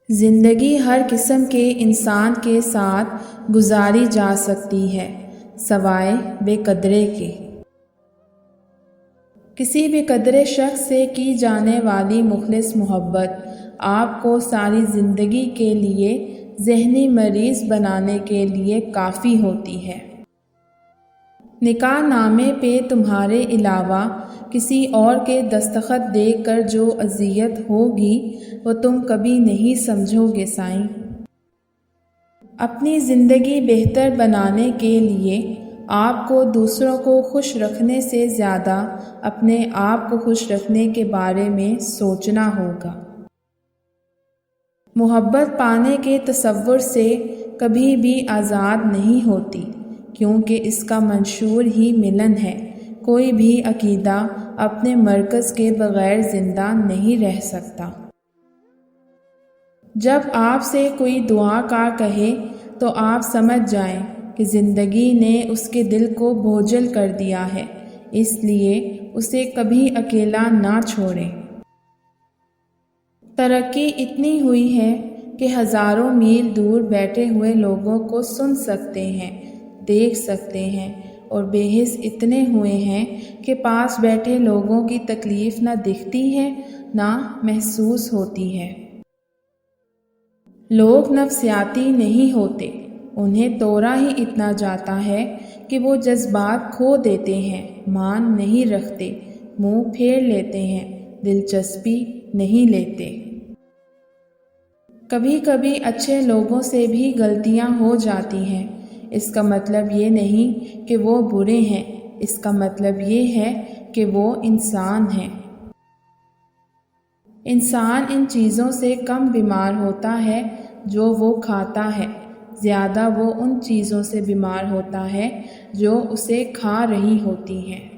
زندگی ہر قسم کے انسان کے ساتھ گزاری جا سکتی ہے سوائے بے قدرے کے۔ کسی بے قدرے شخص سے کی جانے والی مخلص محبت آپ کو ساری زندگی کے لیے ذہنی مریض بنانے کے لیے کافی ہوتی ہے۔ نکاح نامے پہ تمہارے علاوہ کسی اور کے دستخط دیکھ کر جو اذیت ہوگی وہ تم کبھی نہیں سمجھو گے سائیں۔ اپنی زندگی بہتر بنانے کے لیے آپ کو دوسروں کو خوش رکھنے سے زیادہ اپنے آپ کو خوش رکھنے کے بارے میں سوچنا ہوگا۔ محبت پانے کے تصور سے کبھی بھی آزاد نہیں ہوتی، کیونکہ اس کا منشور ہی ملن ہے۔ کوئی بھی عقیدہ اپنے مرکز کے بغیر زندہ نہیں رہ سکتا۔ جب آپ سے کوئی دعا کا کہے تو آپ سمجھ جائیں کہ زندگی نے اس کے دل کو بوجھل کر دیا ہے، اس لیے اسے کبھی اکیلا نہ چھوڑیں۔ ترقی اتنی ہوئی ہے کہ ہزاروں میل دور بیٹھے ہوئے لوگوں کو سن سکتے ہیں، دیکھ سکتے ہیں، اور بے حس اتنے ہوئے ہیں کہ پاس بیٹھے لوگوں کی تکلیف نہ دکھتی ہے نہ محسوس ہوتی ہے۔ لوگ نفسیاتی نہیں ہوتے، انہیں توڑا ہی اتنا جاتا ہے کہ وہ جذبات کھو دیتے ہیں، مان نہیں رکھتے، منہ پھیر لیتے ہیں، دلچسپی نہیں لیتے۔ کبھی کبھی اچھے لوگوں سے بھی غلطیاں ہو جاتی ہیں۔ اس کا مطلب یہ نہیں کہ وہ برے ہیں، اس کا مطلب یہ ہے کہ وہ انسان ہیں۔ انسان ان چیزوں سے کم بیمار ہوتا ہے جو وہ کھاتا ہے، زیادہ وہ ان چیزوں سے بیمار ہوتا ہے جو اسے کھا رہی ہوتی ہیں۔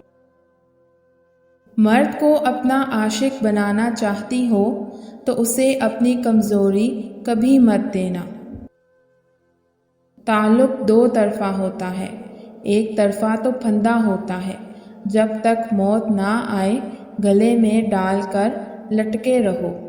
مرد کو اپنا عاشق بنانا چاہتی ہو تو اسے اپنی کمزوری کبھی مت دینا۔ تعلق دو طرفہ ہوتا ہے، ایک طرفہ تو پھندا ہوتا ہے۔ جب تک موت نہ آئے گلے میں ڈال کر لٹکے رہو۔